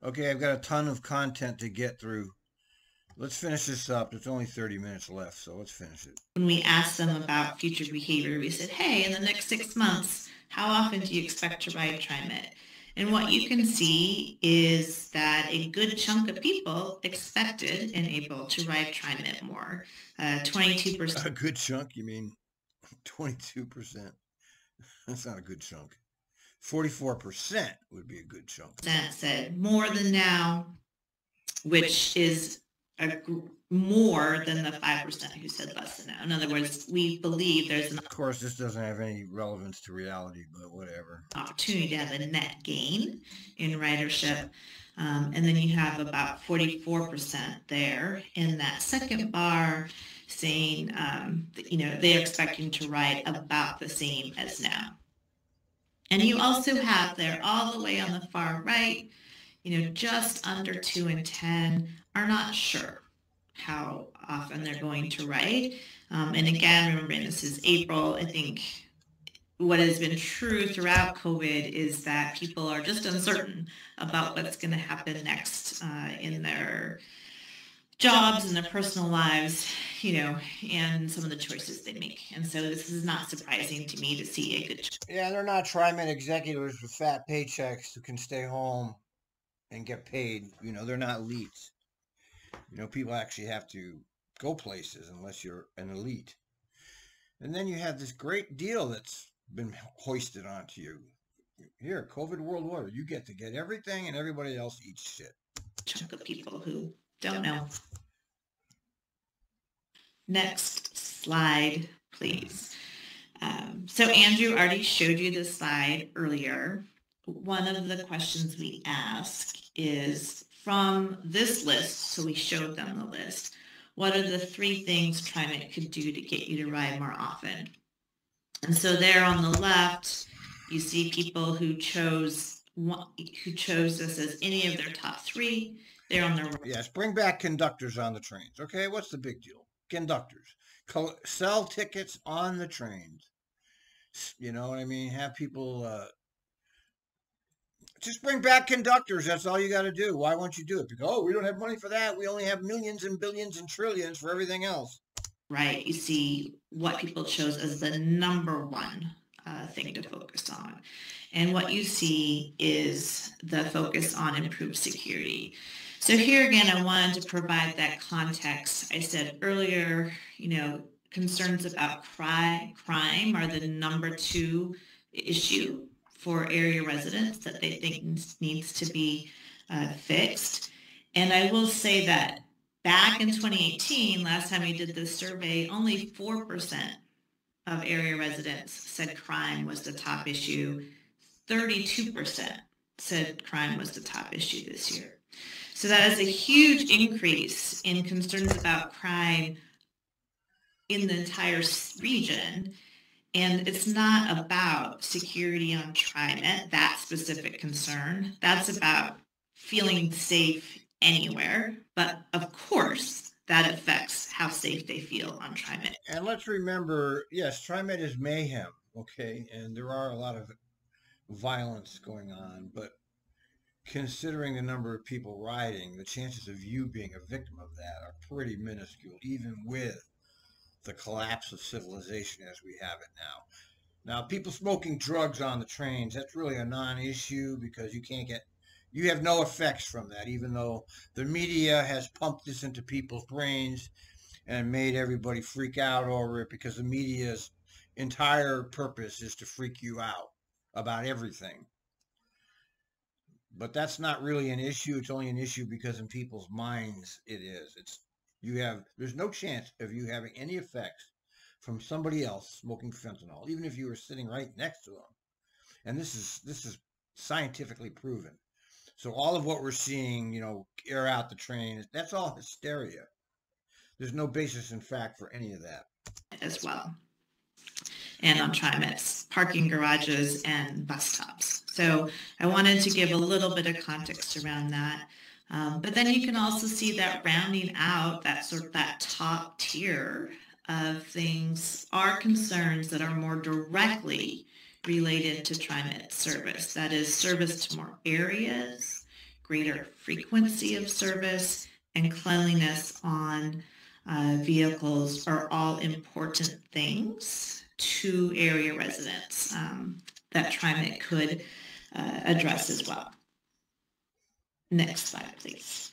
Okay, I've got a ton of content to get through. Let's finish this up. There's only 30 minutes left, so let's finish it. When we asked them about future behavior, we said, hey, in the next 6 months, how often do you expect to ride TriMet? And what you can see is that a good chunk of people expected and able to ride TriMet more. 22%. A good chunk? You mean 22%? That's not a good chunk. 44% would be a good chunk. Said more than now, which is more than the 5% who said less than now. In other words, we believe there's an Of course, this doesn't have any relevance to reality, but whatever. Opportunity to have a net gain in ridership. And then you have about 44% there in that second bar saying, they're expecting to ride about the same as now. And you also have there all the way on the far right, just under 2 in 10 are not sure how often they're going to ride. And again, remembering this is April, I think what has been true throughout COVID is that people are just uncertain about what's going to happen next in their jobs and their personal lives, and some of the choices they make. And so this is not surprising to me to see a good. Yeah, they're not TriMet executives with fat paychecks who can stay home and get paid. They're not elites. People actually have to go places unless you're an elite. And then you have this great deal that's been hoisted onto you. Here, COVID World Order, you get to get everything and everybody else eats shit. Chunk of people who don't know. Next slide, please. So Andrew already showed you this slide earlier. One of the questions we ask is from this list, so we showed them the list, what are the 3 things TriMet could do to get you to ride more often? And so there on the left, you see people who chose this as any of their top 3. They're on their right. Yes, bring back conductors on the trains. Okay, what's the big deal? Conductors. Sell tickets on the trains. You know what I mean? Have people... just bring back conductors. That's all you got to do. Why won't you do it? Because, we don't have money for that. We only have millions and billions and trillions for everything else. Right. You see what people chose as the number one thing to focus on. And what you see is the focus on improved security. So here again, I wanted to provide that context. I said earlier, concerns about crime are the number 2 issue for area residents that they think needs to be fixed. And I will say that back in 2018, last time we did this survey, only 4% of area residents said crime was the top issue. 32% said crime was the top issue this year. So that is a huge increase in concerns about crime in the entire region. And it's not about security on TriMet, that specific concern. That's about feeling safe anywhere. But of course, that affects how safe they feel on TriMet. And let's remember, yes, TriMet is mayhem, okay? And there are a lot of violence going on. But considering the number of people riding, the chances of you being a victim of that are pretty minuscule, even with the collapse of civilization as we have it now. Now, people smoking drugs on the trains, that's really a non-issue because you have no effects from that, even though the media has pumped this into people's brains and made everybody freak out over it because the media's entire purpose is to freak you out about everything. But that's not really an issue. It's only an issue because in people's minds it is. There's no chance of you having any effects from somebody else smoking fentanyl, even if you were sitting right next to them. And this is scientifically proven. So all of what we're seeing, air out the train, that's all hysteria. There's no basis in fact for any of that. As well. And on TriMet's parking garages and bus stops. So I wanted to give a little bit of context around that. But then you can also see that rounding out that top tier of things are concerns that are more directly related to TriMet service. That is service to more areas, greater frequency of service and cleanliness on vehicles are all important things to area residents that TriMet could address as well. Next slide, please.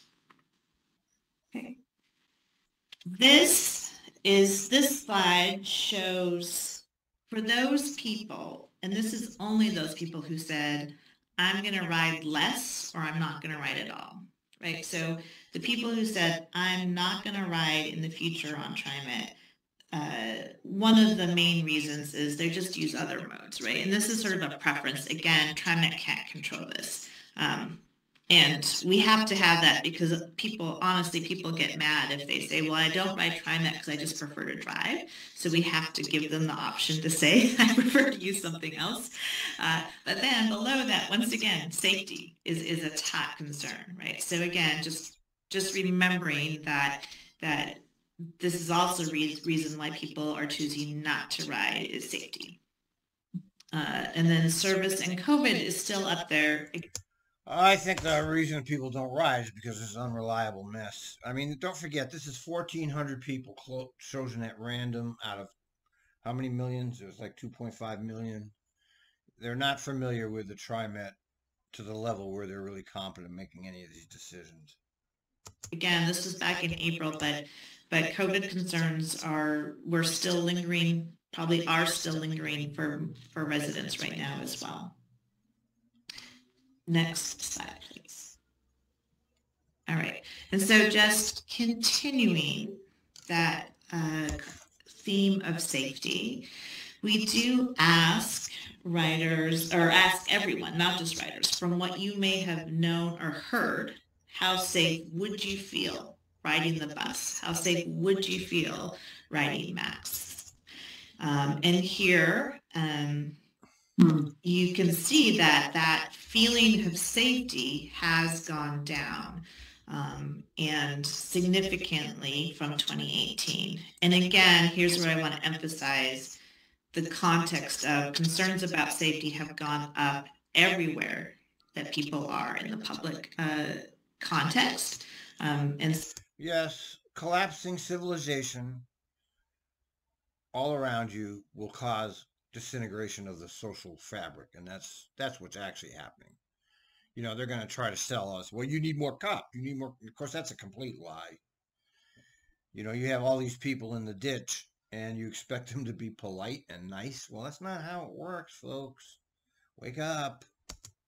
Okay. This slide shows for those people, and this is only those people who said, I'm going to ride less or I'm not going to ride at all, right? So the people who said, I'm not going to ride in the future on TriMet, one of the main reasons is they just use other modes, right? And this is sort of a preference. Again, TriMet can't control this. And we have to have that because honestly, people get mad if they say, well, I don't ride TriMet because I just prefer to drive. So we have to give them the option to say, I prefer to use something else. But then below that, once again, safety is a top concern, right? So again, just remembering that this is also a reason why people are choosing not to ride is safety. And then service and COVID is still up there. I think the reason people don't ride is because it's an unreliable mess. I mean, don't forget, this is 1,400 people chosen at random out of how many millions? It was like 2.5 million. They're not familiar with the TriMet to the level where they're really competent in making any of these decisions. Again, this was back in April, but COVID concerns we're still lingering, probably are still lingering for residents right now as well. Next slide, please. All right. And so just continuing that theme of safety, we do ask riders, or ask everyone, not just riders, from what you may have known or heard, how safe would you feel riding the bus? How safe would you feel riding MAX? And here, you can see that feeling of safety has gone down and significantly from 2018. And again, here's where I want to emphasize the context of concerns about safety have gone up everywhere that people are in the public context. And yes, collapsing civilization all around you will cause disintegration of the social fabric, and that's what's actually happening. You know, they're going to try to sell us, well, you need more cops, you need more. Of course, that's a complete lie. You know, you have all these people in the ditch and you expect them to be polite and nice. Well, that's not how it works, folks. Wake up.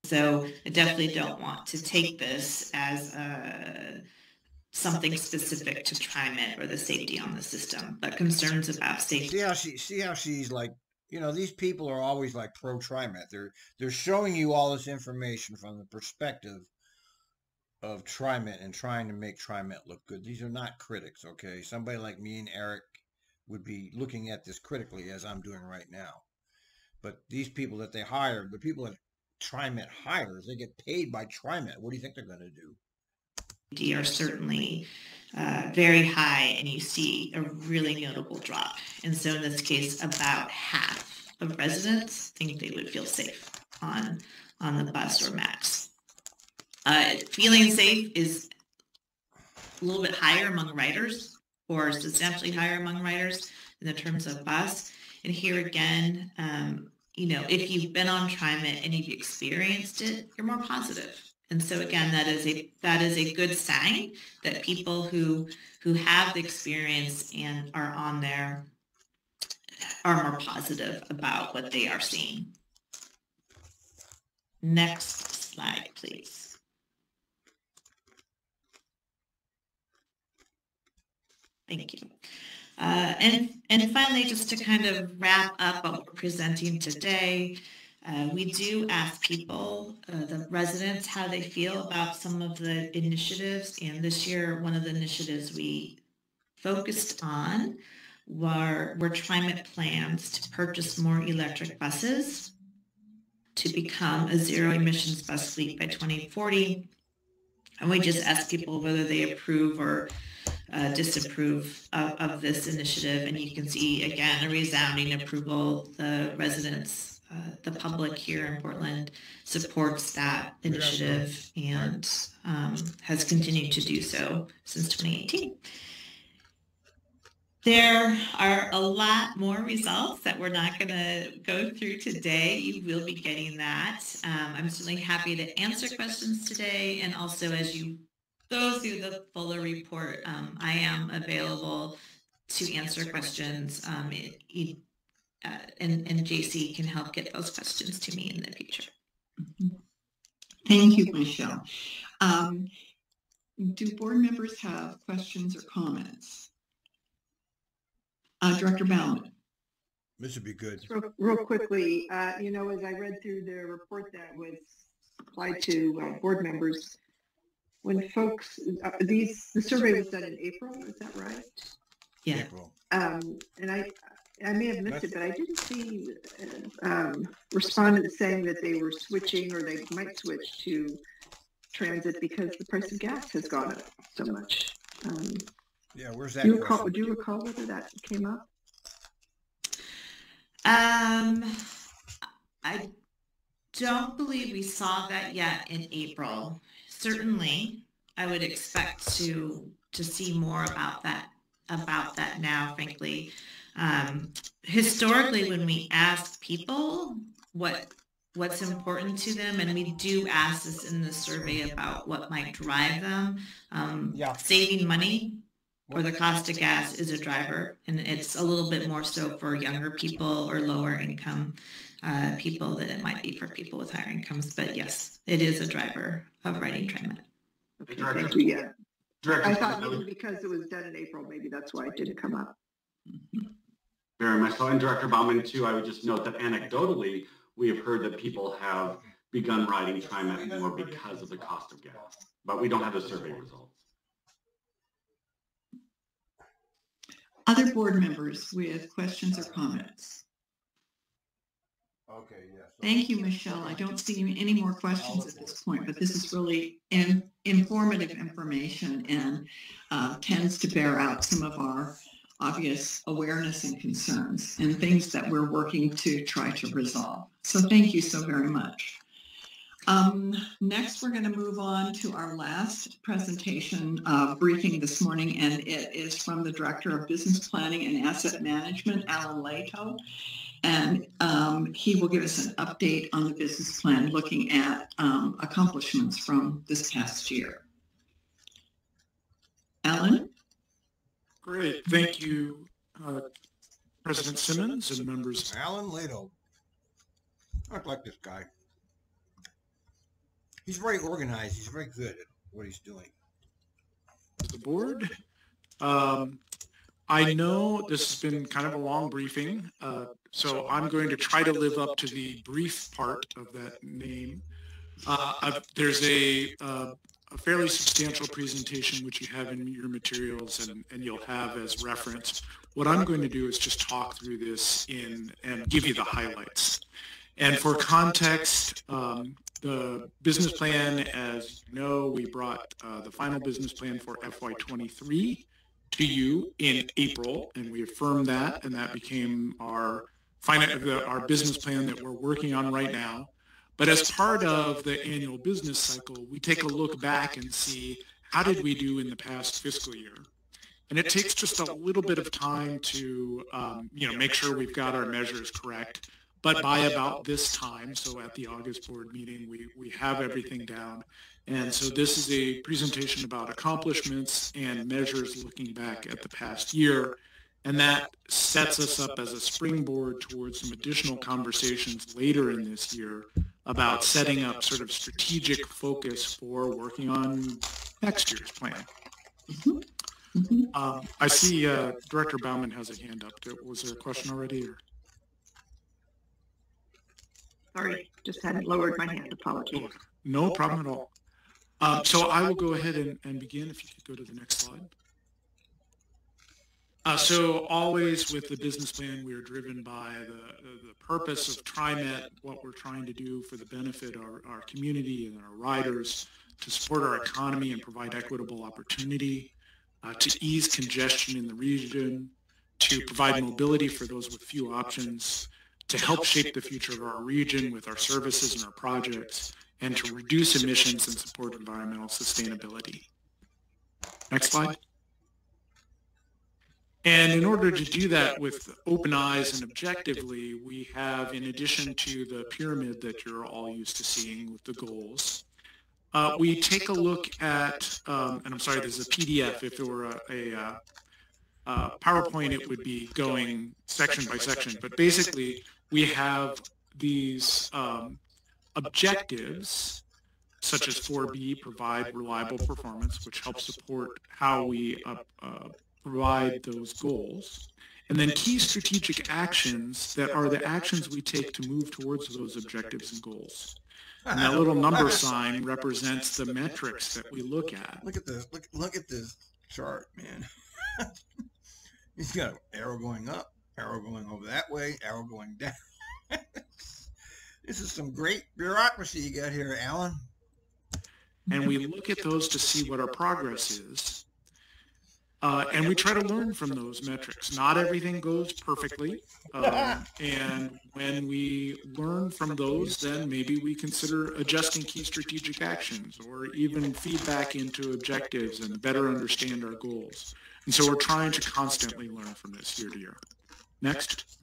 So I definitely don't want to take this as something specific to TriMet or the safety on the system, but concerns about safety. See how she's like, you know, these people are always like pro TriMet. They're showing you all this information from the perspective of TriMet and trying to make TriMet look good. These are not critics, okay? Somebody like me and Eric would be looking at this critically as I'm doing right now. But these people that they hire, the people that TriMet hires, they get paid by TriMet. What do you think they're going to do? Are certainly very high, and you see a really notable drop. And so in this case, about half of residents think they would feel safe on the bus or MAX. Feeling safe is a little bit higher among riders, or substantially higher among riders in the terms of bus. And here again, you know, if you've been on TriMet and you've experienced it, you're more positive. And so again, that is a good sign that people who have the experience and are on there are more positive about what they are seeing. Next slide, please. Thank you. And finally, just to kind of wrap up what we're presenting today, we do ask people, the residents, how they feel about some of the initiatives. And this year, one of the initiatives we focused on were TriMet plans to purchase more electric buses to become a zero emissions bus fleet by 2040. And we just ask people whether they approve or disapprove of this initiative. And you can see, again, a resounding approval. The residents, the public here in Portland supports that initiative, and has continued to do so since 2018. There are a lot more results that we're not going to go through today. You will be getting that. I'm certainly happy to answer questions today. And also, as you go through the fuller report, I am available to answer questions. And JC can help get those questions to me in the future. Thank you, Michelle. Do board members have questions or comments? Director Baumann. This would be good. Real quickly, as I read through the report that was applied to board members, when folks, the survey was done in April, is that right? Yeah. April. And I may have missed it, but I didn't see respondents saying that they were switching or they might switch to transit because the price of gas has gone up so much. Yeah, where's that? Do you recall whether that came up? I don't believe we saw that yet in April. Certainly, I would expect to see more about that now, frankly. Historically, when we ask people what's important to them, and we do ask this in the survey about what might drive them, saving money or the cost of gas is a driver, and it's a little bit more so for younger people or lower income people than it might be for people with higher incomes. But yes, it is a driver of riding TriMet. Okay, thank you. Yeah, I thought maybe because it was done in April, maybe that's why it didn't come up. Very much so. And Director Baumann, too, I would just note that anecdotally, we have heard that people have begun riding TriMet more because of the cost of gas, but we don't have the survey results. Other board members with questions or comments? Okay, yes. Thank you, Michelle. I don't see any more questions at this point, but this is really informative information and tends to bear out some of our obvious awareness and concerns and things that we're working to try to resolve. So thank you so very much. Next, we're going to move on to our last presentation briefing this morning, and it is from the Director of Business Planning and Asset Management, Alan Lehto. And he will give us an update on the business plan looking at accomplishments from this past year. Alan? Great. Thank you, President Simmons and members. Alan Lehto. I like this guy. He's very organized. He's very good at what he's doing. The board. I know this has been kind of a long briefing, so I'm going to try to live up to the brief part of that name. There's a fairly substantial presentation which you have in your materials and you'll have as reference. What I'm going to do is just talk through this and give you the highlights. And for context, the business plan, as you know, we brought the final business plan for FY23 to you in April, and we affirmed that, and that became our business plan that we're working on right now. But as part of the annual business cycle, we take a look back and see how did we do in the past fiscal year. And it takes just a little bit of time to make sure we've got our measures correct. But by about this time, so at the August board meeting, we have everything down. And so this is a presentation about accomplishments and measures looking back at the past year. And that sets us up as a springboard towards some additional conversations later in this year about setting up sort of strategic focus for working on next year's plan. I see Director Baumann has a hand up. Was there a question already? Or? Sorry, just hadn't lowered my hand. Apologies. No problem at all. So I will go ahead and begin. If you could go to the next slide. So always with the business plan, we are driven by the purpose of TriMet, what we're trying to do for the benefit of our community and our riders, to support our economy and provide equitable opportunity, to ease congestion in the region, to provide mobility for those with few options, to help shape the future of our region with our services and our projects, and to reduce emissions and support environmental sustainability. Next slide. And in order to do that with open eyes and objectively, we have, in addition to the pyramid that you're all used to seeing with the goals, we take a look at, and I'm sorry, this is a PDF. If it were a PowerPoint, it would be going section by section. But basically, we have these objectives, such as 4B, provide reliable performance, which helps support how we provide those goals. And then key strategic actions that are the actions we take to move towards those objectives and goals. And that little number sign represents the metrics that we look at. Look at this. Look at this chart, man. He's got an arrow going up, arrow going over that way, arrow going down. This is some great bureaucracy you got here, Alan. And we look at those to see what our progress is. And we try to learn from those metrics. Not everything goes perfectly. And when we learn from those, then maybe we consider adjusting key strategic actions or even feedback into objectives and better understand our goals. And so we're trying to constantly learn from this year to year. Next.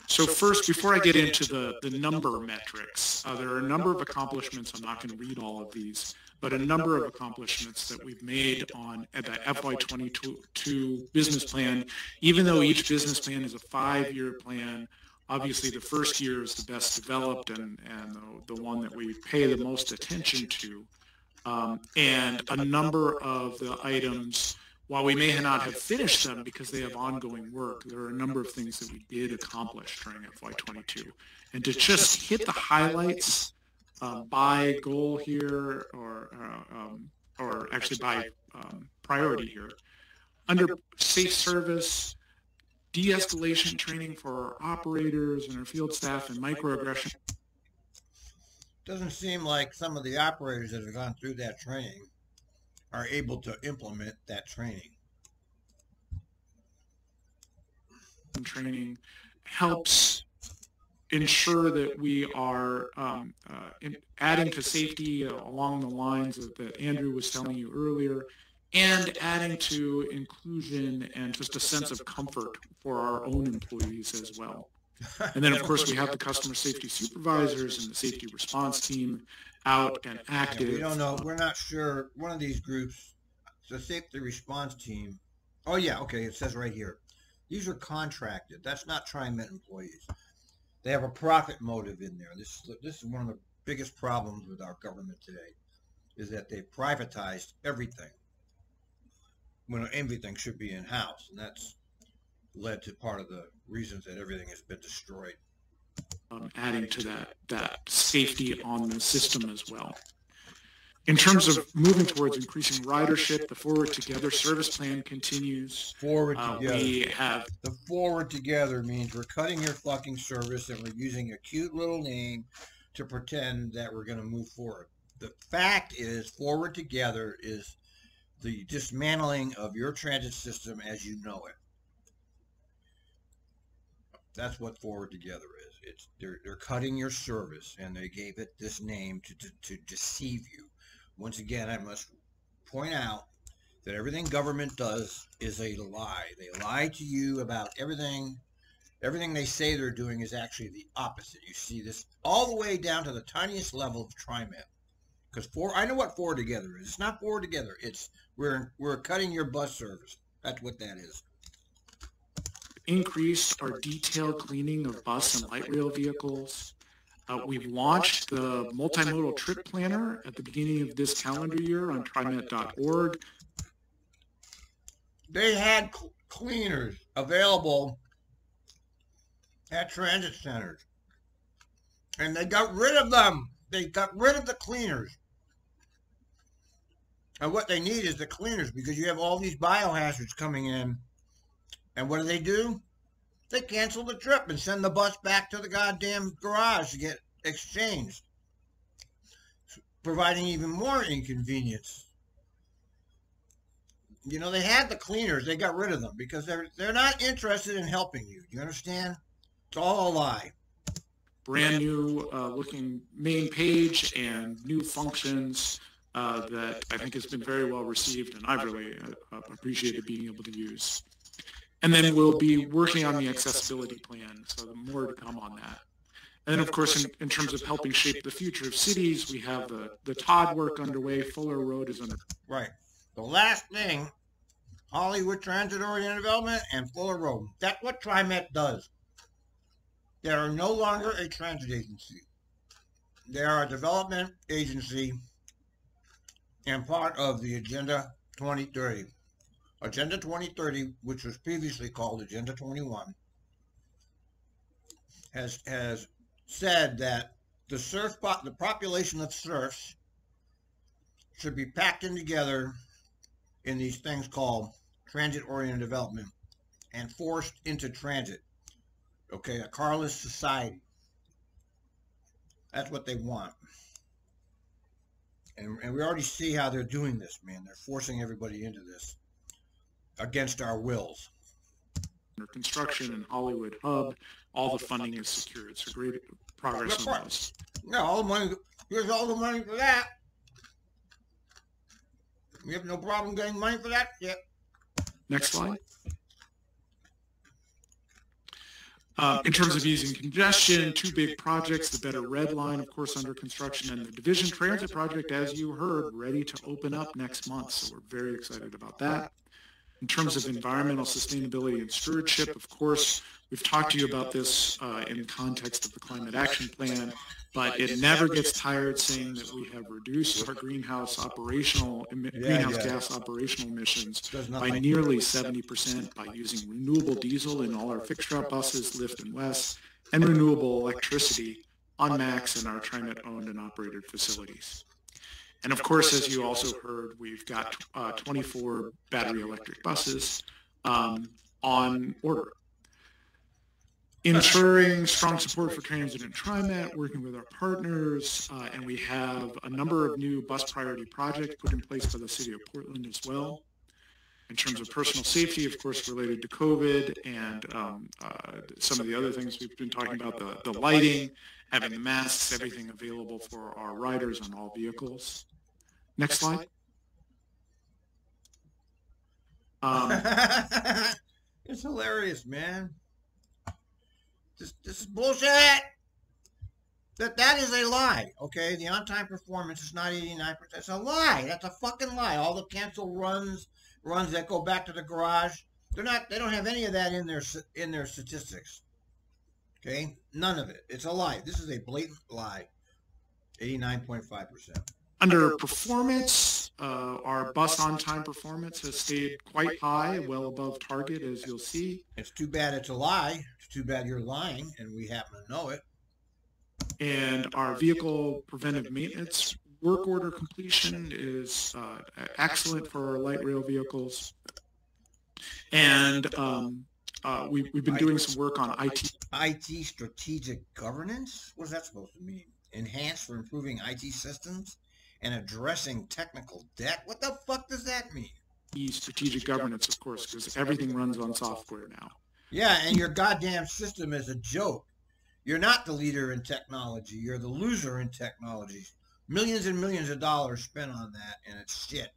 So first, before I get into the number metrics, there are a number of accomplishments. I'm not going to read all of these, but a number of accomplishments that we've made at the FY22 business plan. Even though each business plan is a 5-year plan, obviously the first year is the best developed and the one that we pay the most attention to. And a number of the items, while we may not have finished them because they have ongoing work, there are a number of things that we did accomplish during FY22. And to just hit the highlights by goal here, or actually by priority here, under safe service, de-escalation training for our operators and our field staff, and microaggression. Doesn't seem like some of the operators that have gone through that training are able to implement that training. Training helps ensure that we are adding to safety along the lines that Andrew was telling you earlier, and adding to inclusion and just a sense of comfort for our own employees as well. And then, of course, we have the customer safety supervisors and the safety response team out and active. Yeah, we don't know. We're not sure. One of these groups, the safety response team. Oh, yeah. Okay. It says right here. These are contracted. That's not TriMet employees. They have a profit motive in there. This is one of the biggest problems with our government today, is that they privatized everything when everything should be in-house. And that's led to part of the reasons that everything has been destroyed. Adding to that safety on the system as well. In terms of moving towards increasing ridership, the Forward Together service plan continues. Forward Together. We have the Forward Together means we're cutting your fucking service and we're using a cute little name to pretend that we're going to move forward. The fact is, Forward Together is the dismantling of your transit system as you know it. That's what Forward Together is. They're cutting your service, and they gave it this name to deceive you. Once again, I must point out that everything government does is a lie. They lie to you about everything. Everything they say they're doing is actually the opposite. You see this all the way down to the tiniest level of TriMet. Because I know what Forward Together is. It's not Forward Together. It's we're cutting your bus service. That's what that is. Increased our detailed cleaning of bus and light rail vehicles. We've launched the multimodal trip planner at the beginning of this calendar year on TriMet.org. They had cleaners available at transit centers, and they got rid of them. They got rid of the cleaners. And what they need is the cleaners, because you have all these biohazards coming in. And what do? They cancel the trip and send the bus back to the goddamn garage to get exchanged, providing even more inconvenience. You know, they had the cleaners. They got rid of them because they're not interested in helping you. Do you understand? It's all a lie. brand new looking main page and new functions that I think has been very well received, and I've really appreciated being able to use. And then we'll be working on the accessibility plan, so more to come on that. And then, of course, in terms of helping shape the future of cities, we have the Todd work underway. Fuller Road is under. Right. The last thing, Hollywood Transit-Oriented Development and Fuller Road. That's what TriMet does. They are no longer a transit agency. They are a development agency and part of the Agenda 2030. Agenda 2030, which was previously called Agenda 21, has said that the population of serfs should be packed in together in these things called transit-oriented development and forced into transit. Okay, a carless society. That's what they want. And we already see how they're doing this, man. They're forcing everybody into this against our wills. Under construction and Hollywood Hub, all the funding is secured. So great progress on those. Yeah, all the money. Here's all the money for that. We have no problem getting money for that yet. Next slide. In terms of easing congestion, two big projects, the Better Red Line, of course, under construction, and the Division Transit Project, as you heard, ready to open up next month. So we're very excited about that. In terms of environmental sustainability and stewardship, of course, we've talked to you about this in the context of the Climate Action Plan, but it never gets tired saying that we have reduced our greenhouse gas operational emissions by nearly 70% by using renewable diesel in all our fixed route buses, Lyft and West, and renewable electricity on MAX in our TriMet-owned and operated facilities. And of course, as you also heard, we've got 24 battery electric buses on order. Ensuring strong support for transit and TriMet, working with our partners, and we have a number of new bus priority projects put in place by the City of Portland as well. In terms of personal safety, of course, related to COVID and some of the other things we've been talking about, the lighting, having the masks, everything available for our riders on all vehicles. Next slide. It's hilarious, man. This is bullshit. That is a lie, okay? The on-time performance is not 89%. It's a lie. That's a fucking lie. All the canceled runs that go back to the garage, they don't have any of that in their statistics. Okay? None of it. It's a lie. This is a blatant lie. 89.5%. Under performance, our bus on-time performance has stayed quite high, well above target, as you'll see. It's too bad it's a lie. It's too bad you're lying, and we happen to know it. And our vehicle preventive maintenance work order completion is excellent for our light rail vehicles. And we've been doing some work on IT. IT strategic governance? What is that supposed to mean? Enhanced for improving IT systems and addressing technical debt? What the fuck does that mean? Strategic governance, of course, because everything runs on software now. Yeah, and your goddamn system is a joke. You're not the leader in technology. You're the loser in technology. Millions and millions of dollars spent on that, and it's shit.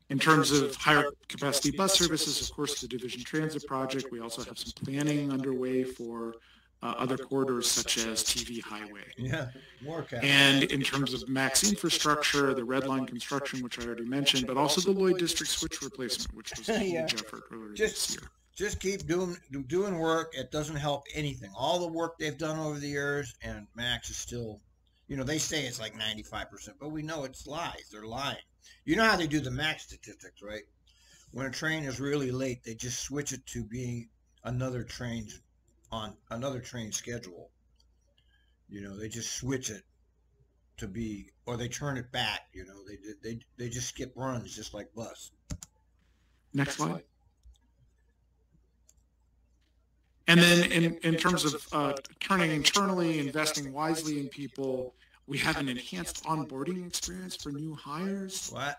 In terms of higher capacity bus services, of course, the Division Transit Project, we also have some planning underway for other corridors such as TV Highway. Yeah, more capital. And in terms of MAX infrastructure, the Red Line construction, which I already mentioned, but also the Lloyd District switch replacement, which was a huge effort earlier this year. Just keep doing work. It doesn't help anything. All the work they've done over the years, and MAX is still, they say it's like 95%, but we know it's lies. They're lying. You know how they do the MAX statistics, right? When a train is really late, they just switch it to being another train schedule. They just switch it to be, or they turn it back. They just skip runs, just like bus. Next slide. And then in terms of turning internally, investing wisely in people, we have an enhanced onboarding experience for new hires. What?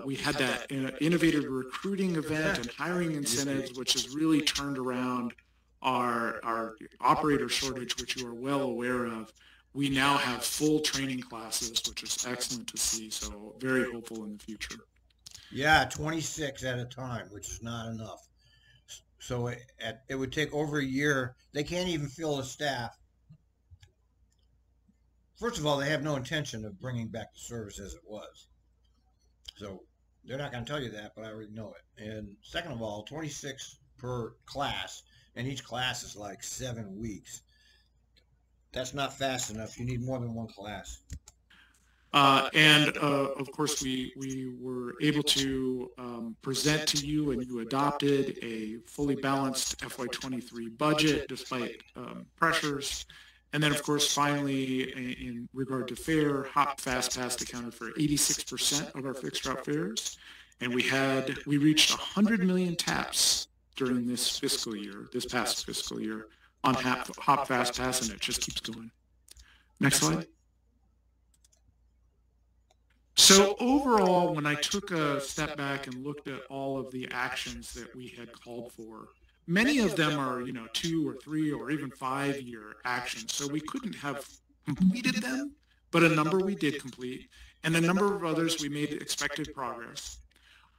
We had that innovative recruiting event and hiring incentives, which has really turned around our operator shortage, which you are well aware of, we now have full training classes, which is excellent to see. So very hopeful in the future. Yeah, 26 at a time, which is not enough. So it would take over a year. They can't even fill the staff. First of all, they have no intention of bringing back the service as it was. So they're not going to tell you that, but I already know it. And second of all, 26 per class, and each class is like 7 weeks. That's not fast enough. You need more than one class. Of course, we were able to present to you, and you adopted a fully balanced FY23 budget despite pressures. And then, of course, finally, in regard to fare, Hop Fast Pass accounted for 86% of our fixed route fares, and we reached 100 million taps during this past fiscal year, on Hop Fast Pass, and it just keeps going. Next slide. So overall, when I took a step back and looked at all of the actions that we had called for, many of them are, 2 or 3 or even 5-year actions. So we couldn't have completed them, but a number we did complete, and a number of others we made expected progress.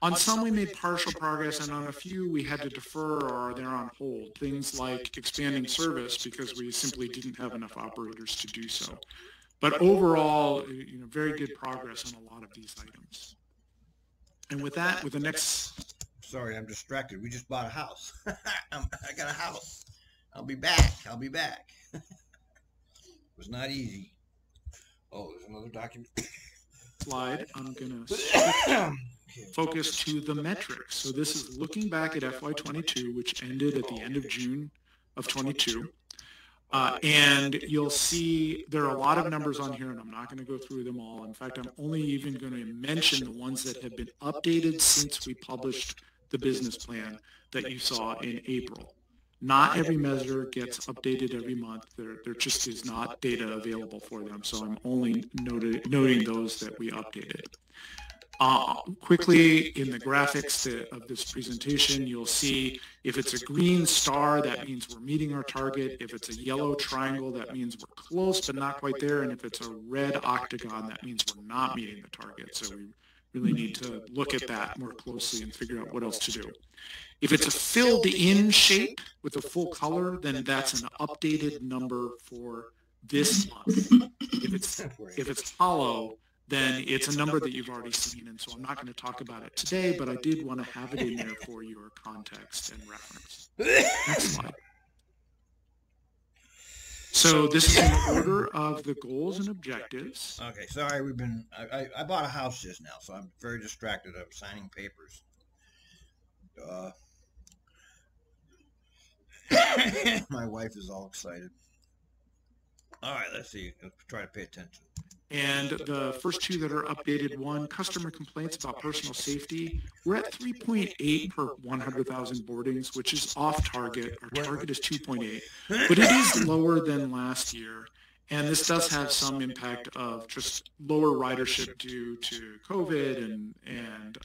On some, we made partial progress, and on a few, we had to defer or they're on hold. Things like expanding service because we simply didn't have enough operators to do so. But overall, very good progress on a lot of these items. And with that, with the next... Sorry, I'm distracted. We just bought a house. I got a house. I'll be back. It was not easy. Oh, there's another document. Slide. I'm going to focus to the metrics. So this is looking back at FY22, which ended at the end of June of 22. And you'll see there are a lot of numbers on here, and I'm not going to go through them all. In fact, I'm only even going to mention the ones that have been updated since we published the business plan that you saw in April. Not every measure gets updated every month. There just is not data available for them, so I'm only noting those that we updated. Quickly, in the graphics of this presentation, you'll see if it's a green star, that means we're meeting our target. If it's a yellow triangle, that means we're close but not quite there. And if it's a red octagon, that means we're not meeting the target. So we really need to look at that more closely and figure out what else to do. If it's a filled in shape with a full color, then that's an updated number for this month. If it's hollow, then it's a number that you've already seen, and so I'm not going to talk about it today, but I did want to have it in there for your context and reference. Next slide. So this is in order of the goals and objectives. Okay, sorry, I bought a house just now, so I'm very distracted. I'm signing papers. My wife is all excited. All right, let's see. Let's try to pay attention. And the first two that are updated, one, customer complaints about personal safety. We're at 3.8 per 100,000 boardings, which is off target. Our target is 2.8, but it is lower than last year. And this does have some impact of just lower ridership due to COVID and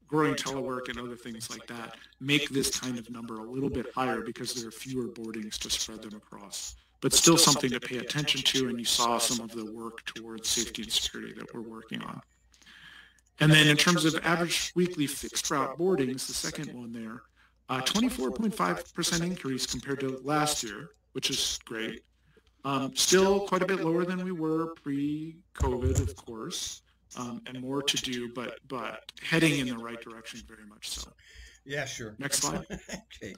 growing telework and other things like that make this kind of number a little bit higher because there are fewer boardings to spread them across. But still something to pay attention to, and you saw some of the work towards safety and security that we're working on. And then in terms of average weekly fixed route boardings, the second one there, 24.5% increase compared to last year, which is great. Still quite a bit lower than we were pre-COVID, of course, and more to do, but heading in the right direction very much so. Yeah, sure. Next slide. Okay.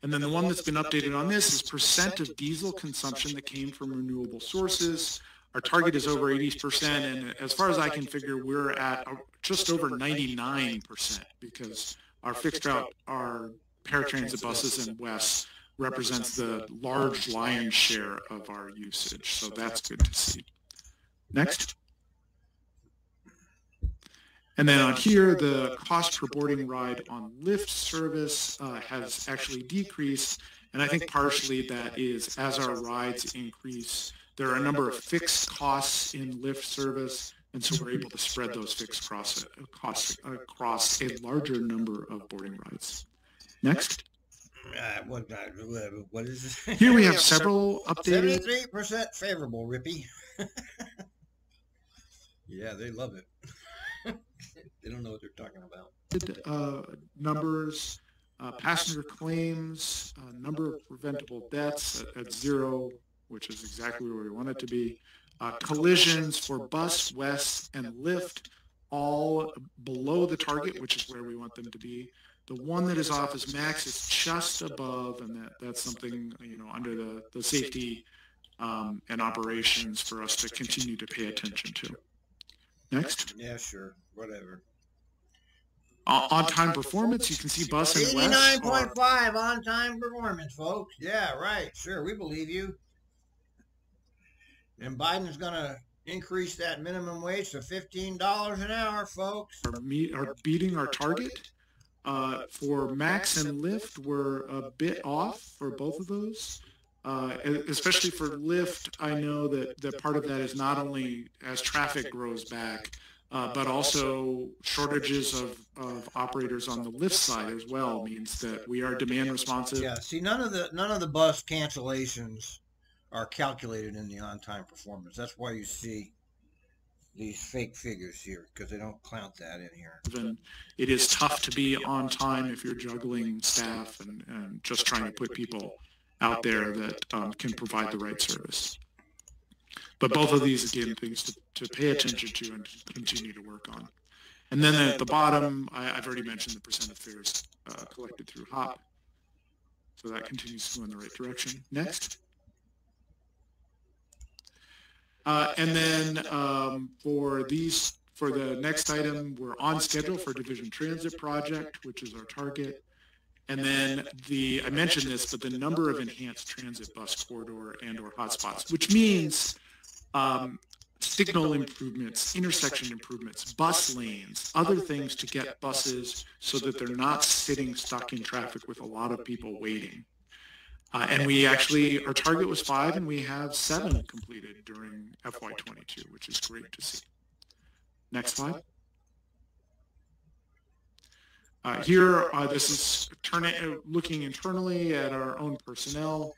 And then the one that's been updated on this is percent of diesel consumption that came from renewable sources. Our target is over 80%, and as far as I can figure, we're at just over 99% because our fixed route, our paratransit buses and West represents the large lion's share of our usage. So that's good to see. Next. And then on here, the cost per boarding ride on Lyft service has actually decreased. And I think partially that is as our rides increase, there are a number of fixed costs in Lyft service. And so we're able to spread those fixed costs across a larger number of boarding rides. Next. What is this? Here we have several updated. 73% favorable, Rippy. Yeah, they love it. They don't know what they're talking about. Numbers, passenger claims, number of preventable deaths at 0, which is exactly where we want it to be. Collisions for bus, West, and Lyft, all below the target, which is where we want them to be. The one that is off is Max is just above, and that's something, under the safety and operations for us to continue to pay attention to. Next. Yeah, sure, whatever. On-time performance, you can see bus and West. 89.5 on-time performance, folks. Yeah, right. Sure, we believe you. And Biden's going to increase that minimum wage to $15 an hour, folks. Are beating our target. For Max and Lyft, we're a bit off for both of those. Especially for Lyft, I know that part of that is not only as traffic grows back, but also shortages of operators on the Lyft side as well means that we are demand responsive. Yeah, see, none of the bus cancellations are calculated in the on-time performance. That's why you see these fake figures here, because they don't count that in here. And it is tough to be on time if you're juggling staff and just trying to put people out there that can provide the right service. But both of these, again, things to pay attention to and to continue to work on. And then at the bottom, I've already mentioned the percent of fares collected through HOP. So that continues to go in the right direction. Next. And then for the next item, we're on schedule for Division Transit Project, which is our target. And then I mentioned this, but the number of enhanced transit bus corridor and or hotspots, which means signal improvements, intersection improvements, bus lanes, other things to get buses so that they're not sitting stuck in traffic with a lot of people waiting. And we actually, our target was 5, and we have 7 completed during FY22, which is great to see. Next slide. Here, this is looking internally at our own personnel.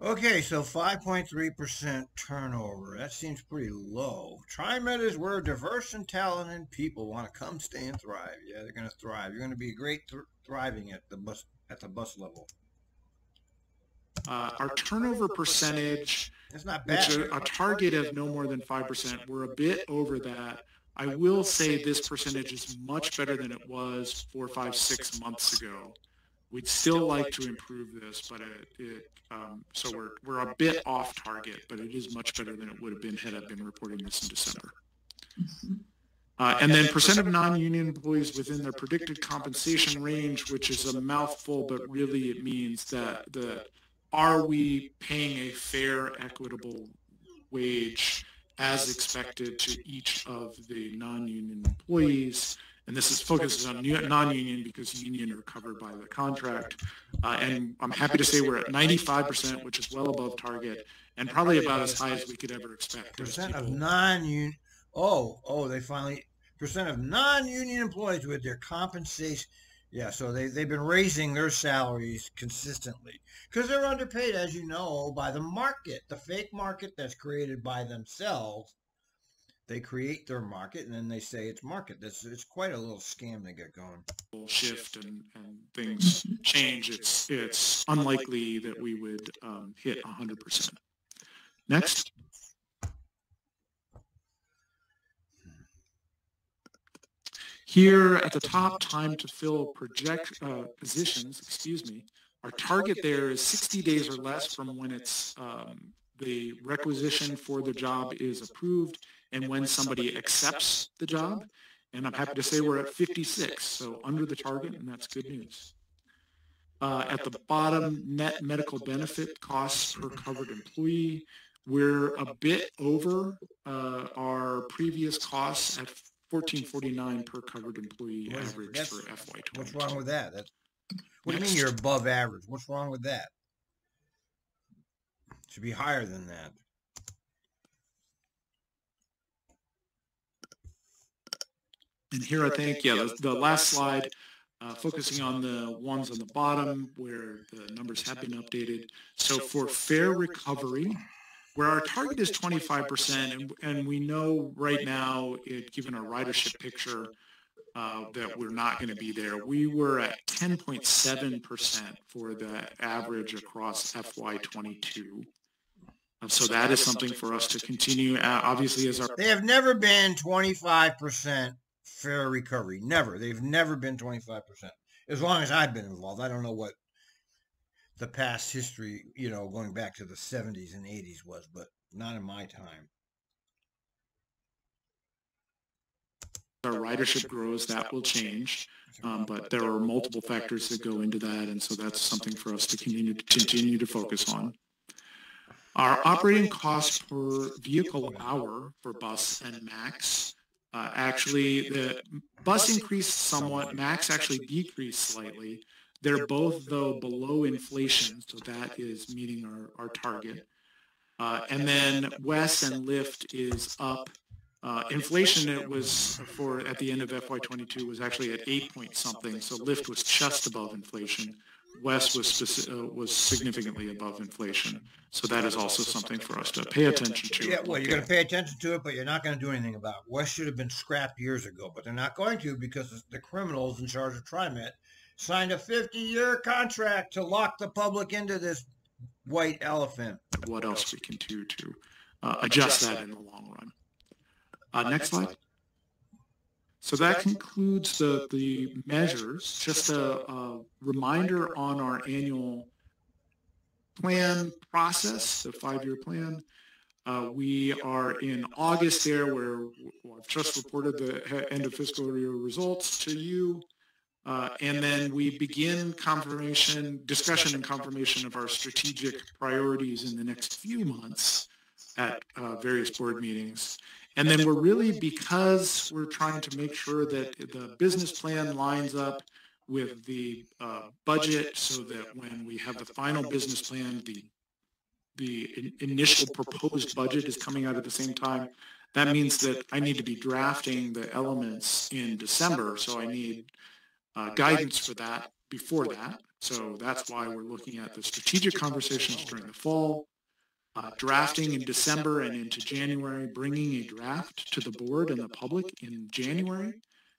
Okay, so 5.3% turnover. That seems pretty low. TriMet is where diverse and talented people want to come, stay, and thrive. Yeah, they're going to thrive. You're going to be great thriving at the bus level. Our turnover percentage, it's not bad. Which a target of no more than 5%. We're a bit over that. I will say this percentage is much better than it was 4, 5, 6 months ago. We'd still like to improve this, but so we're a bit off target, but it is much better than it would have been had I been reporting this in December. And then percent of non-union employees within their predicted compensation range, which is a mouthful, but really it means that are we paying a fair, equitable wage as expected to each of the non-union employees? And this focuses on non-union because union are covered by the contract. And I'm happy to say we're at 95%, which is well above target, and probably about as high as we could ever expect. Percent of non-union. They finally percent of non-union employees with their compensation. Yeah, so they've been raising their salaries consistently because they're underpaid, as you know, by the market, the fake market that's created by themselves. They create their market and then they say it's market. It's quite a little scam they get going. Shift and things change. It's unlikely that we would hit 100%. Next. Here at the top, time to fill positions, our target there is 60 days or less from when it's the requisition for the job is approved and when somebody accepts the job. And I'm happy to say we're at 56, so under the target, and that's good news. At the bottom, net medical benefit costs per covered employee, we're a bit over our previous costs at $14.49 per covered employee average for FY20. What's wrong with that? What do you mean you're above average? What's wrong with that? It should be higher than that. And here I think, the last slide, focusing on the ones on the bottom where the numbers have been updated. So for fare recovery, where our target is 25%, and we know right now, given our ridership picture, that we're not going to be there. We were at 10.7% for the average across FY22. So that is something for us to continue. Obviously, as our they have never been 25% fare recovery. Never. They've never been 25%. As long as I've been involved, I don't know what the past history, going back to the 70s and 80s was, but not in my time. Our ridership grows, that will change, but there are multiple factors that go into that, and so that's something for us to continue to focus on. Our operating cost per vehicle hour for bus and MAX, actually the bus increased somewhat, MAX actually decreased slightly. They're both, though, below inflation, so that is meeting our target. And then WES and Lyft is up. Inflation, it was at the end of FY22 was actually at 8 point something, so Lyft was just above inflation. WES was significantly above inflation, so that is also something for us to pay attention to. Yeah, well, you're going to pay attention to it, but you're not going to do anything about it. WES should have been scrapped years ago, but they're not going to because the criminals in charge of TriMet signed a 50-year contract to lock the public into this white elephant. What else we can do to adjust that in the long run. Next slide. So that concludes the measures. Just a reminder on our annual plan process, the 5-year plan. We are in August there, where I've just reported the end of fiscal year results to you. And then we begin discussion and confirmation of our strategic priorities in the next few months at various board meetings. And then we're really, because we're trying to make sure that the business plan lines up with the budget, so that when we have the final business plan, the initial proposed budget is coming out at the same time. That means that I need to be drafting the elements in December, so I need guidance for that before that. So that's why we're looking at the strategic conversations during the fall, drafting in December and into January, bringing a draft to the board and the public in January,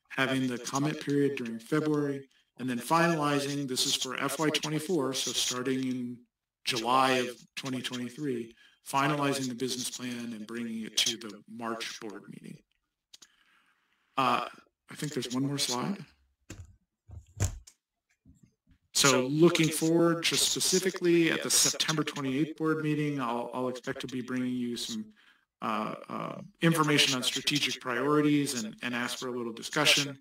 having the comment period during February, and then finalizing, this is for FY24, so starting in July of 2023, finalizing the business plan and bringing it to the March board meeting. I think there's one more slide. So looking forward, just specifically at the September 28th board meeting, I'll expect to be bringing you some information on strategic priorities and ask for a little discussion.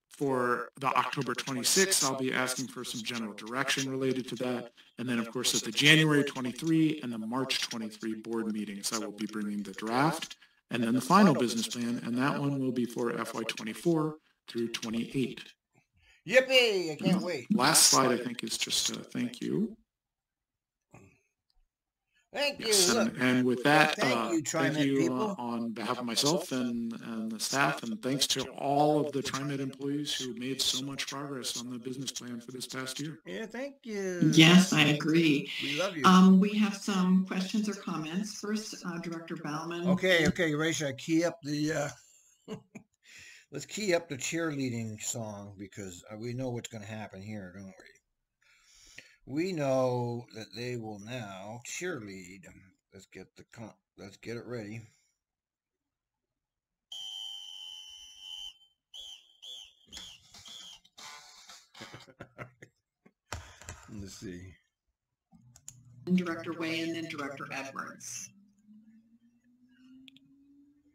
For the October 26th, I'll be asking for some general direction related to that. And then, of course, at the January 23 and the March 23 board meetings, I will be bringing the draft and then the final business plan, and that one will be for FY24 through 28. Yippee! I can't wait. Last slide, I think, is just a thank you. Thank you. Yes, and with that, thank you on behalf of myself and the staff, and thanks to all of the TriMet employees who made so much progress on the business plan for this past year. Yeah, thank you. Yes, I agree. We love you. We have some questions or comments. First, Director Bauman. Okay, Rachel, key up the... Let's key up the cheerleading song, because we know what's going to happen here, don't we? We know that they will now cheerlead. Let's get it ready. Let's see. Director Way and then Director Edwards.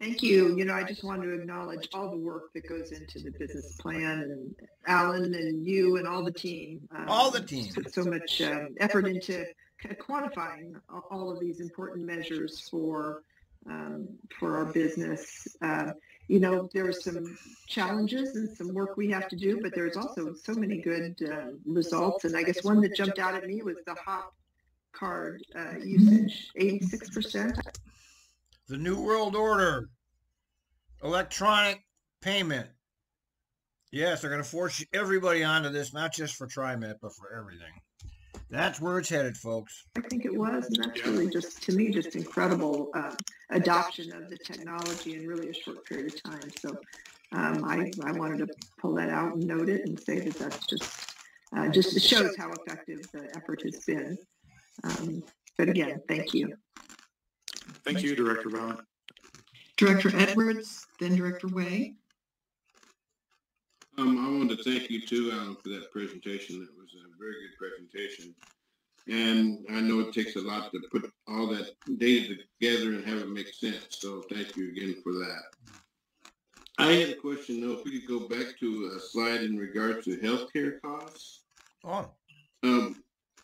Thank you. I just wanted to acknowledge all the work that goes into the business plan, and Alan and you and all the team. All the team. Put so much effort into quantifying all of these important measures for our business. There's some challenges and some work we have to do, but there's also so many good results. And I guess one that jumped out at me was the HOP card usage, 86%. The New World Order, electronic payment. Yes, they're going to force everybody onto this, not just for TriMet, but for everything. That's where it's headed, folks. I think it was, and that's really just, to me, just incredible adoption of the technology in really a short period of time. So I wanted to pull that out and note it and say that that's just shows how effective the effort has been. But again, thank you. Thank you, Director Baumann. Director Edwards, then Director Way. I wanted to thank you too, Alan, for that presentation. That was a very good presentation. And I know it takes a lot to put all that data together and have it make sense. So thank you again for that. I had a question though, if we could go back to a slide in regards to healthcare costs. Oh.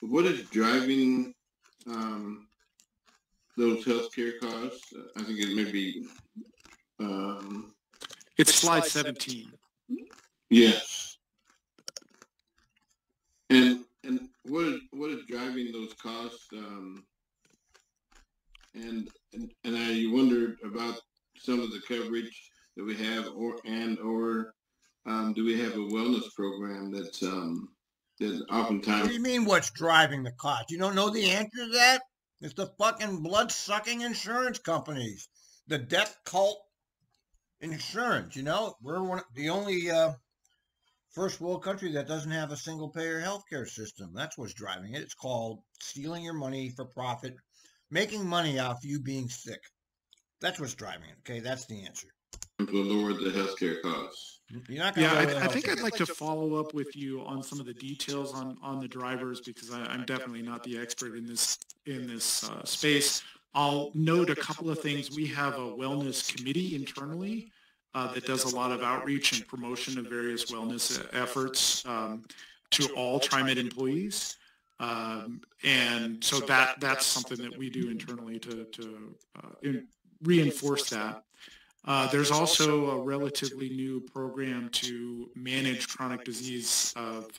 What is driving those healthcare costs? I think it may be. It's slide 17. Yes. And what is driving those costs? And I wondered about some of the coverage that we have, or do we have a wellness program that's that oftentimes. What do you mean what's driving the cost? You don't know the answer to that? It's the fucking blood-sucking insurance companies. The death cult insurance, you know? We're the only first world country that doesn't have a single-payer healthcare system. That's what's driving it. It's called stealing your money for profit, making money off you being sick. That's what's driving it, okay? That's the answer. To lower the healthcare costs. You're not gonna I think I'd like to follow up with you on some of the details on the drivers, because I'm definitely not the expert in this space. I'll note a couple of things. We have a wellness committee internally that does a lot of outreach and promotion of various wellness efforts to all TriMet employees. And so that's something that we do internally to reinforce that. There's also a relatively new program to manage chronic disease of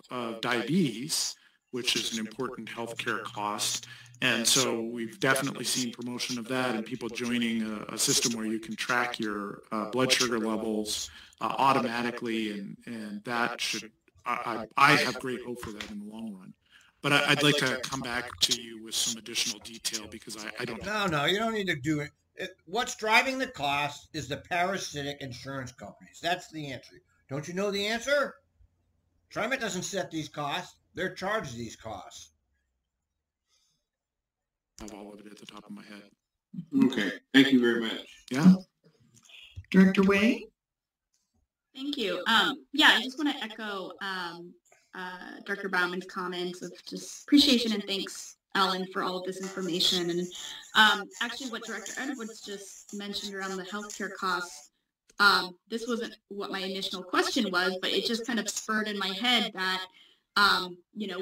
diabetes, which is an important healthcare cost. And so we've definitely seen promotion of that and people joining a system where you can track your blood sugar levels automatically. And that should, I have great hope for that in the long run. But I'd like to come back to you with some additional detail, because I don't know. No, you don't need to do it. What's driving the cost is the parasitic insurance companies. That's the answer. Don't you know the answer? TriMet doesn't set these costs. They're charged these costs. I have all of it at the top of my head. Okay. Thank you very much. Yeah. Director Way? Thank you. I just want to echo Director Baumann's comments of just appreciation and thanks, Alan, for all of this information. And actually what Director Edwards just mentioned around the healthcare costs, this wasn't what my initial question was, but it just kind of spurred in my head that,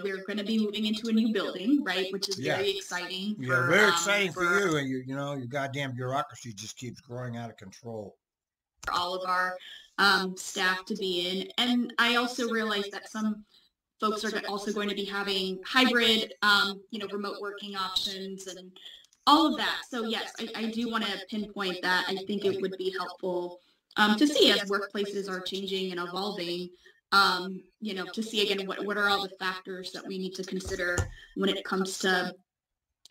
we're going to be moving into a new building, right? Which is very exciting. Yeah, very exciting for you. And your goddamn bureaucracy just keeps growing out of control. For all of our staff to be in. And I also realized that some folks are also going to be having hybrid, remote working options and all of that. So yes, I do want to pinpoint that. I think it would be helpful to see as workplaces are changing and evolving, to see again, what are all the factors that we need to consider when it comes to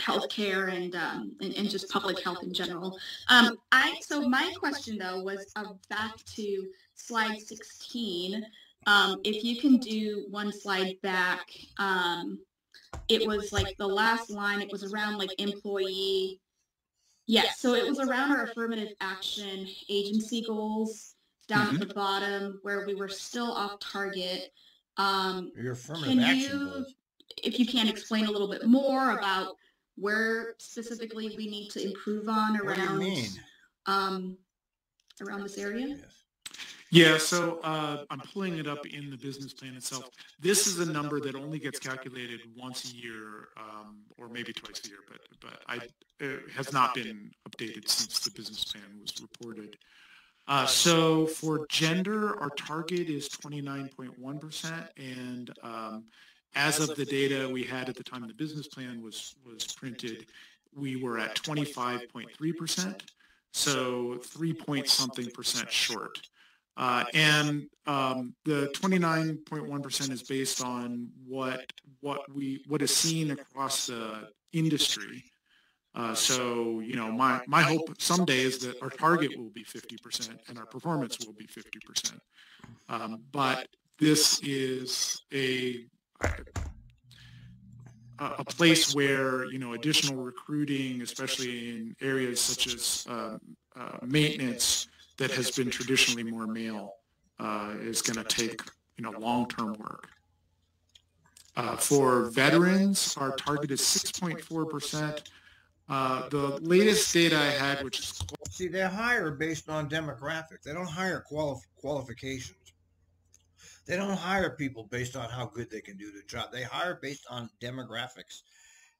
healthcare and just public health in general. So my question though was back to slide 16. If you can do one slide back, it was like the last line, it was around like employee. Yes, so it was around our affirmative action agency goals down at the bottom where we were still off target. Your affirmative action goals. If you can explain a little bit more about where specifically we need to improve on around, what do you mean? Around this area? Yes. Yeah, so I'm pulling it up in the business plan itself. This is a number that only gets calculated once a year, or maybe twice a year, but it has not been updated since the business plan was reported. So for gender, our target is 29.1%, and as of the data we had at the time the business plan was printed, we were at 25.3%, so 3 point something percent short. And the 29.1% is based on what is seen across the industry. So, you know, my hope someday is that our target will be 50% and our performance will be 50%. But this is a place where, you know, additional recruiting, especially in areas such as maintenance that has been traditionally more male, is going to take, you know, long-term work. For veterans, our target is 6.4%. The latest data I had, which is... See, they hire based on demographics. They don't hire qualifications. They don't hire people based on how good they can do the job. They hire based on demographics.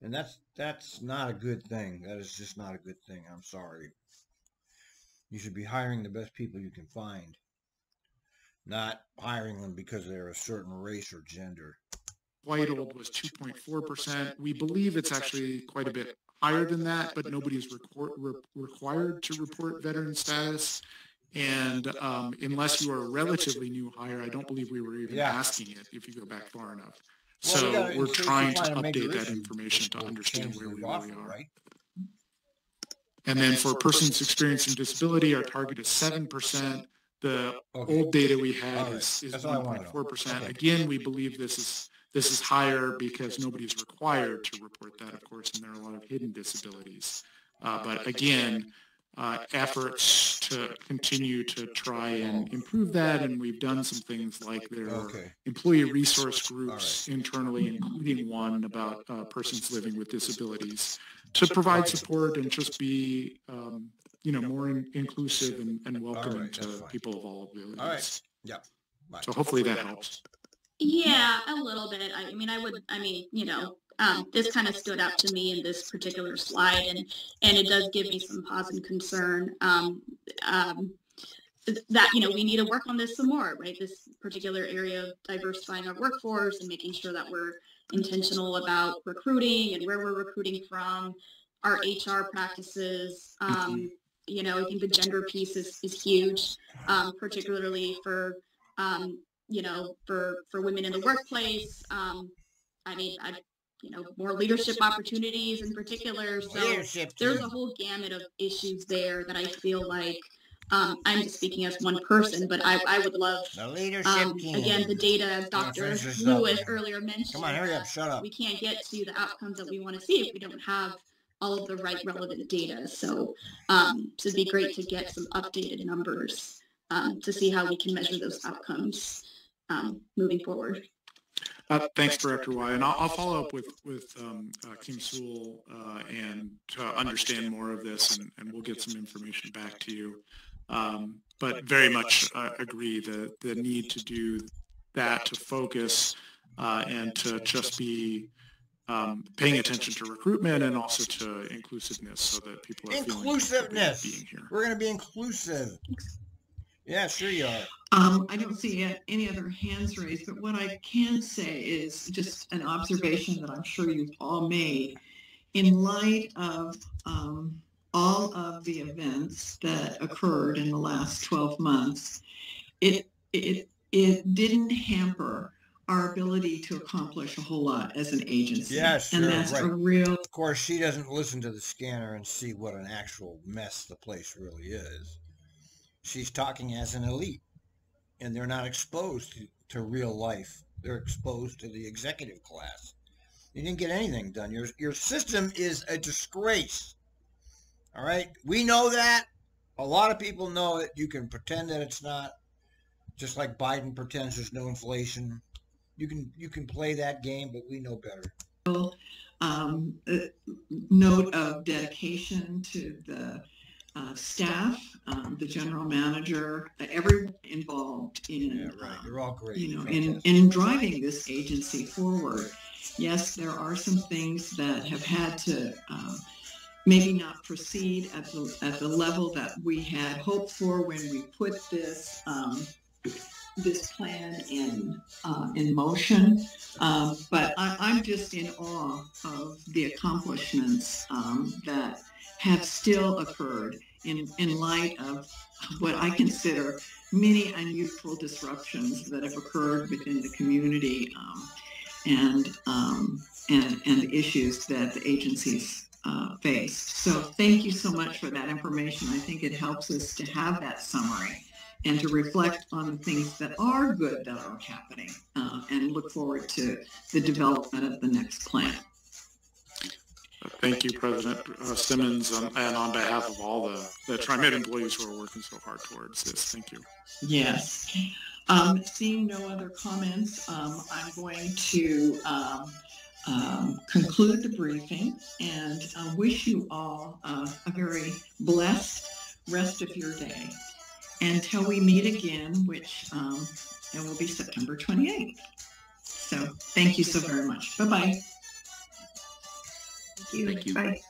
And that's not a good thing. That is just not a good thing. I'm sorry. You should be hiring the best people you can find, not hiring them because they're a certain race or gender. White-old was 2.4%. We believe it's actually quite a bit higher than that, but nobody's required to report veteran status. And unless you are a relatively new hire, I don't believe we were even asking it if you go back far enough. So we're trying to update that information to understand where we really are. Right? And then for persons experiencing disability, our target is 7%. The old data we had is 1.4%. Again, we believe this is higher because nobody's required to report that, of course, and there are a lot of hidden disabilities. But again, efforts to continue to try and improve that, and we've done some things like there are employee resource groups internally, including one about persons living with disabilities, to provide support and just be you know, more inclusive and welcoming to people of all abilities. All right. Yeah. So hopefully that helps. Yeah, a little bit. I mean, you know, this kind of stood out to me in this particular slide, and it does give me some pause and concern that, you know, we need to work on this some more, right? This particular area of diversifying our workforce and making sure that we're intentional about recruiting and where we're recruiting from, our HR practices. You know, I think the gender piece is huge, particularly for you know, for women in the workplace. I mean, you know, more leadership opportunities in particular. So there's a whole gamut of issues there that I feel like I'm just speaking as one person, but I would love the leadership team. Again, the data, as Dr. Lewis earlier mentioned. Come on, hurry up, shut up. We can't get to the outcomes that we want to see if we don't have all of the right relevant data. So it'd be great to get some updated numbers to see how we can measure those outcomes moving forward. Thanks, Director Y. And I'll follow up with Kim Sewell and to understand more of this, and we'll get some information back to you. But very much agree the need to do that, to focus and to just be paying attention to recruitment and also to inclusiveness, so that people are inclusiveness. Being here. We're going to be inclusive. Yeah, sure you are. I don't see any other hands raised, but what I can say is just an observation that I'm sure you've all made. In light of all of the events that occurred in the last 12 months, it didn't hamper our ability to accomplish a whole lot as an agency. Yeah, sure, and that's right. a real... Of course, she doesn't listen to the scanner and see what an actual mess the place really is. She's talking as an elite, and they're not exposed to real life. They're exposed to the executive class. You didn't get anything done. Your system is a disgrace. All right? We know that. A lot of people know it. You can pretend that it's not. Just like Biden pretends there's no inflation. You can play that game, but we know better. Note of dedication to the staff, the general manager, everyone involved in, They're all great. You know, in driving this agency forward. Yes, there are some things that have had to maybe not proceed at the level that we had hoped for when we put this this plan in motion. But I'm just in awe of the accomplishments that have still occurred in light of what I consider many unusual disruptions that have occurred within the community, and the issues that the agencies faced. So thank you so much for that information. I think it helps us to have that summary and to reflect on the things that are good that are happening, and look forward to the development of the next plan. Thank you, President Simmons, and on behalf of all the TriMet employees who are working so hard towards this. Thank you. Yes. Seeing no other comments, I'm going to conclude the briefing and wish you all a very blessed rest of your day until we meet again, which it will be September 28th. So thank you so very much. Bye-bye. Thank you. Bye.